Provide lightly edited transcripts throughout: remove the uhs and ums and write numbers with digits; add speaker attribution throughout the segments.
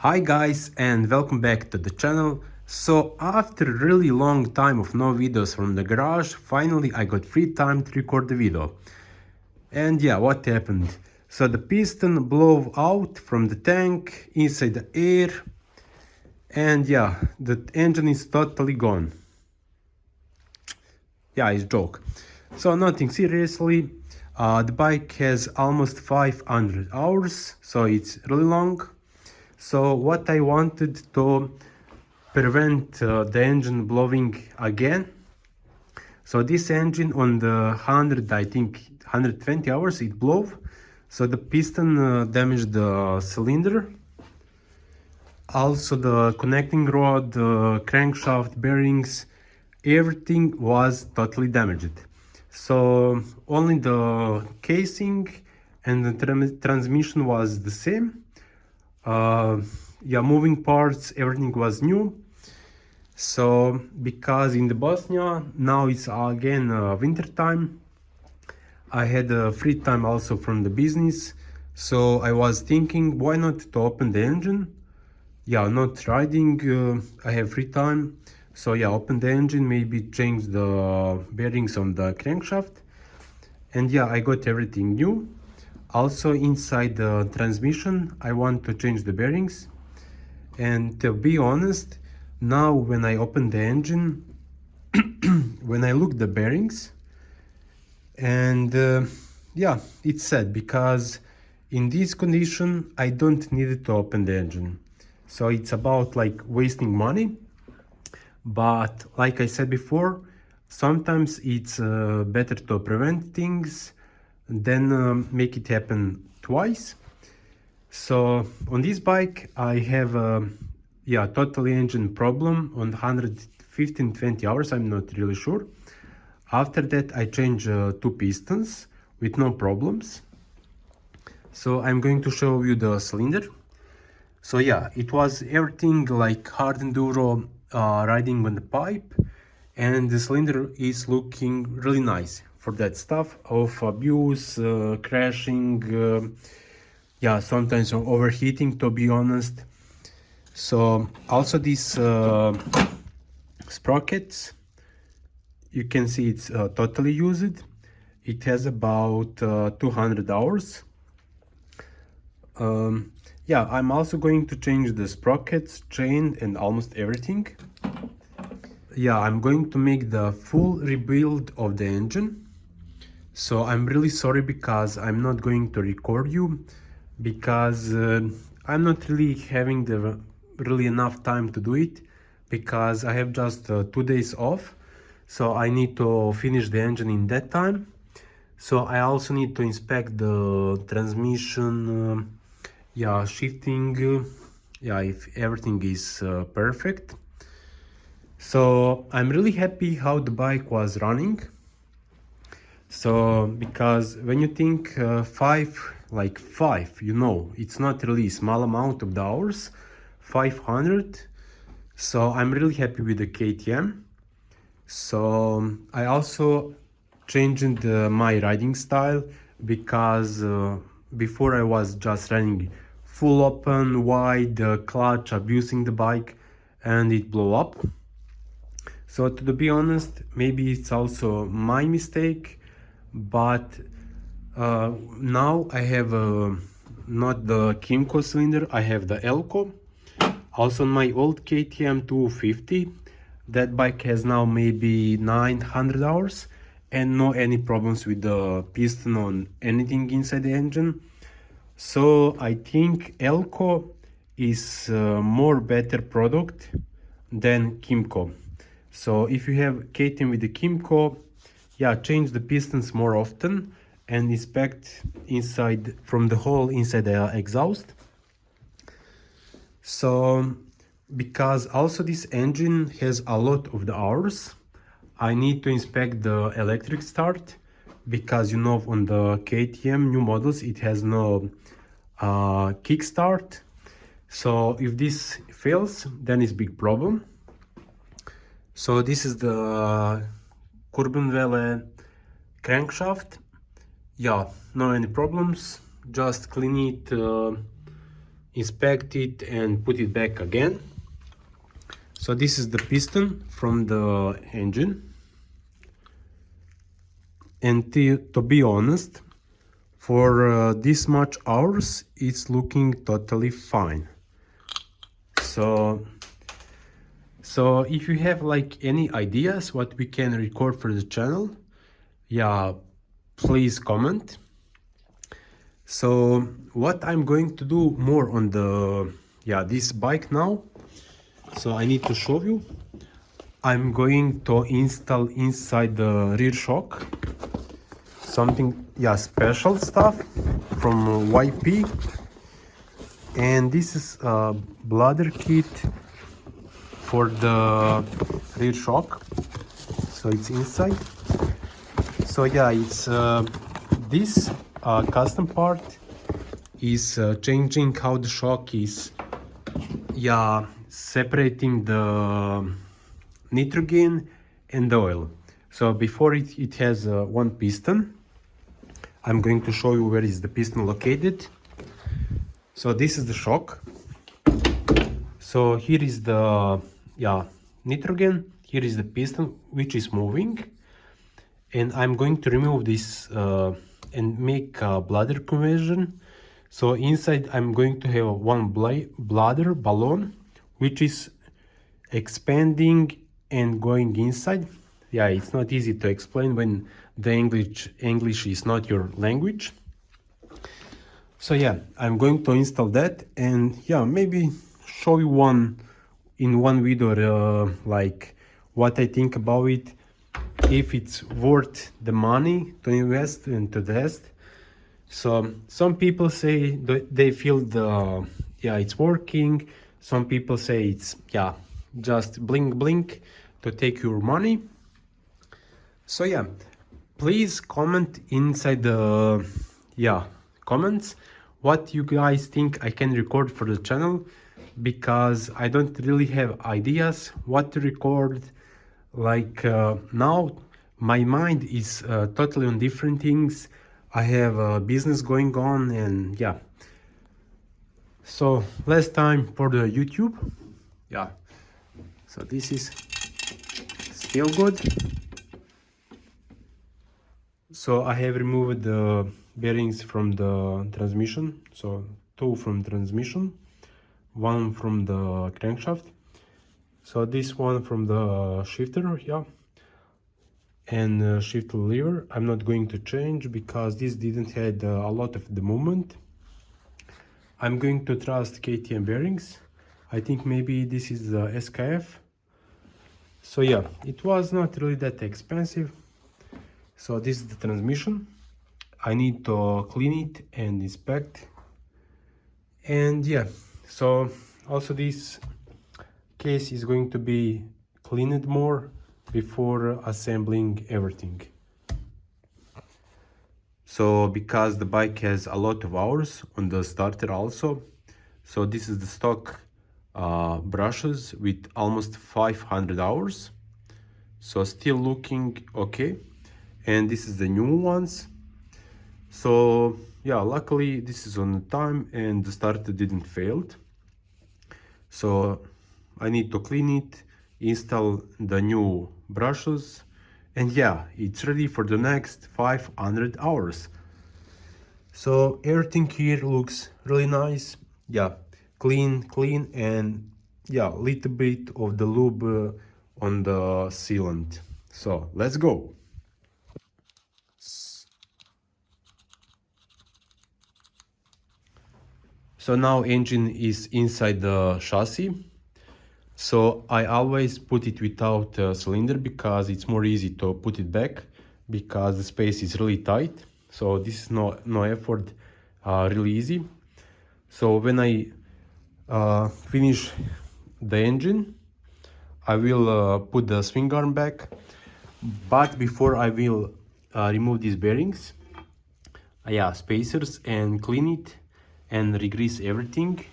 Speaker 1: Hi guys and welcome back to the channel. So after a really long time of no videos from the garage, finally I got free time to record the video. And yeah, what happened? So the piston blew out from the tank inside the air, and yeah, the engine is totally gone. Yeah, it's a joke. So nothing seriously. The bike has almost 500 hours, so it's really long. So what I wanted to prevent the engine blowing again. So this engine on the 100, I think 120 hours it blew. So the piston damaged the cylinder. Also the connecting rod, the crankshaft, bearings, everything was totally damaged. So only the casing and the transmission was the same. Yeah, moving parts, everything was new. So because in the Bosnia now it's again winter time, I had free time also from the business, so I was thinking why not to open the engine. Yeah, not riding, I have free time, so yeah, open the engine, maybe change the bearings on the crankshaft. And yeah, I got everything new. Also inside the transmission I want to change the bearings. And to be honest, now when I open the engine, when I look the bearings, and yeah, it's sad because in this condition I don't need to open the engine. So it's about like wasting money. But like I said before, sometimes it's better to prevent things than make it happen twice. So on this bike I have yeah, totally engine problem on 115-20 hours, I'm not really sure. After that I changed two pistons with no problems. So I'm going to show you the cylinder. So yeah, it was everything like hard enduro riding on the pipe, and the cylinder is looking really nice for that stuff of abuse, crashing, yeah, sometimes overheating, to be honest. So also these sprockets, you can see it's totally used. It has about 200 hours. Yeah, I'm also going to change the sprockets, chain, and almost everything. Yeah, I'm going to make the full rebuild of the engine. So I'm really sorry because I'm not going to record you, because I'm not really having the really enough time to do it, because I have just 2 days off. So I need to finish the engine in that time. So I also need to inspect the transmission, yeah, shifting, yeah, if everything is perfect. So I'm really happy how the bike was running. So because when you think five, you know, it's not really a small amount of the hours, 500. So I'm really happy with the KTM. So I also changed my riding style, because before I was just running full open, wide, clutch, abusing the bike, and it blew up. So to be honest, maybe it's also my mistake, but now I have not the Kimco cylinder, I have the Elco. Also my old KTM 250, that bike has now maybe 900 hours and no any problems with the piston or anything inside the engine. So I think Elco is more better product than Kimco. So if you have KTM with the Kimco, yeah, change the pistons more often and inspect inside from the hole inside the exhaust. So because also this engine has a lot of the hours, I need to inspect the electric start, because you know on the KTM new models it has no kickstart. So if this fails, then it's big problem. So this is the Kurbelwelle crankshaft. Yeah, no any problems, just clean it, inspect it and put it back again. So this is the piston from the engine, and to be honest, for this much hours it's looking totally fine. So if you have like any ideas what we can record for the channel, yeah, please comment. So what I'm going to do more on the this bike now, so I need to show you. I'm going to install inside the rear shock something special stuff from YP, and this is a bladder kit for the rear shock, so it's inside. So yeah, it's this custom part is changing how the shock is separating the nitrogen and the oil. So before it has one piston. I'm going to show you where is the piston located. So this is the shock. So here is the nitrogen, here is the piston which is moving, and I'm going to remove this and make a bladder conversion. So inside I'm going to have one bladder balloon which is expanding and going inside. Yeah, it's not easy to explain when the English is not your language. So yeah, I'm going to install that, and yeah, maybe show you in one video like what I think about it, if it's worth the money to invest and to test. So some people say that they feel it's working. Some people say it's just blink blink to take your money. So yeah, please comment inside the comments what you guys think I can record for the channel, because I don't really have ideas what to record. Like now my mind is totally on different things. I have a business going on, and yeah, so less time for the YouTube. Yeah, so this is still good. So I have removed the bearings from the transmission, so two from transmission, one from the crankshaft, so this one from the shifter, and shift lever I'm not going to change because this didn't had a lot of the movement. I'm going to trust KTM bearings. I think maybe this is the SKF. So yeah, it was not really that expensive. So this is the transmission. I need to clean it and inspect. And yeah, so also this case is going to be cleaned more before assembling everything. So because the bike has a lot of hours on the starter also, so this is the stock brushes with almost 500 hours, so still looking okay. And this is the new ones. So yeah, luckily this is on time and the starter didn't fail. So I need to clean it, install the new brushes, and yeah, it's ready for the next 500 hours. So everything here looks really nice. Yeah, clean, and yeah, little bit of the lube on the sealant. So let's go. So now engine is inside the chassis. So I always put it without a cylinder because it's more easy to put it back, because the space is really tight. So this is no effort, really easy. So when I finish the engine, I will put the swing arm back. But before I will remove these bearings, spacers, and clean it and re-grease everything.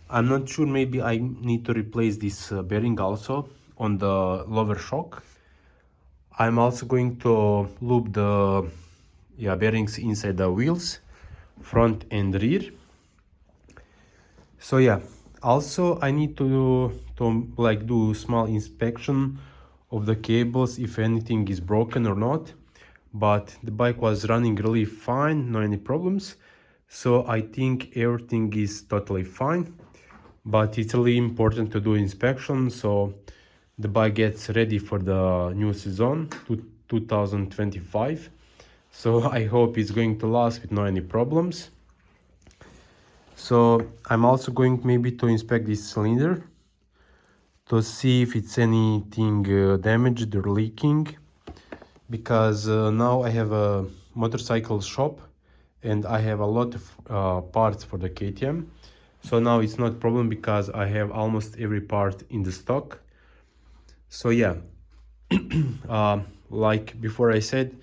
Speaker 1: I'm not sure, maybe I need to replace this bearing also on the lower shock. I'm also going to lube the bearings inside the wheels, front and rear. So yeah, also I need to like do small inspection of the cables if anything is broken or not. But the bike was running really fine, no any problems. So I think everything is totally fine. But it's really important to do inspection so the bike gets ready for the new season 2025. So I hope it's going to last with no any problems. So I'm also going maybe to inspect this cylinder to see if it's anything damaged or leaking, because now I have a motorcycle shop and I have a lot of parts for the KTM. So now it's not problem because I have almost every part in the stock. So yeah, like before I said,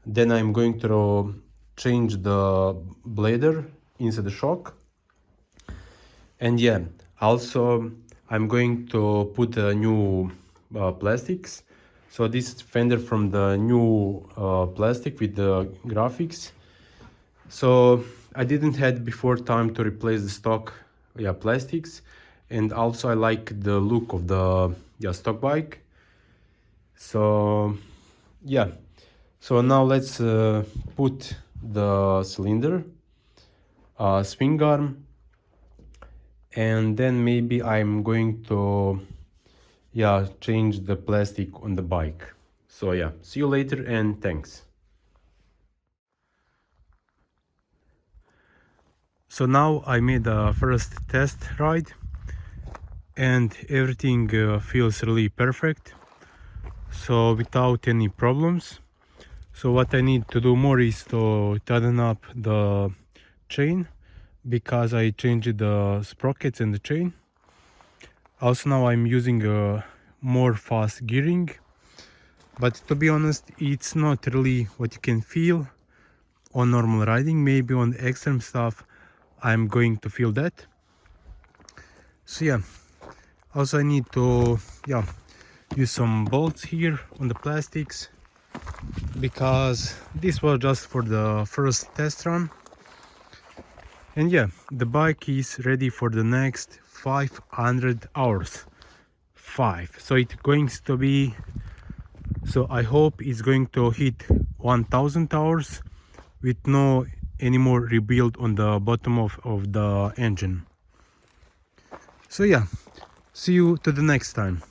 Speaker 1: then I'm going to change the blader inside the shock. And yeah, also I'm going to put a new plastics. So this fender from the new plastic with the graphics. So I didn't had before time to replace the stock plastics, and also I like the look of the stock bike. So yeah, so now let's put the cylinder, swing arm, and then maybe I'm going to change the plastic on the bike. So yeah, see you later and thanks. So now I made a first test ride and everything feels really perfect, so without any problems. So what I need to do more is to tighten up the chain, because I changed the sprockets and the chain. Also now I'm using more fast gearing, but to be honest it's not really what you can feel on normal riding. Maybe on extreme stuff I'm going to feel that. So yeah, also I need to use some bolts here on the plastics, because this was just for the first test run. And yeah, the bike is ready for the next 500 hours. 5. So it's going to be, so I hope it's going to hit 1000 hours with no any more rebuild on the bottom of the engine. So yeah, see you to the next time.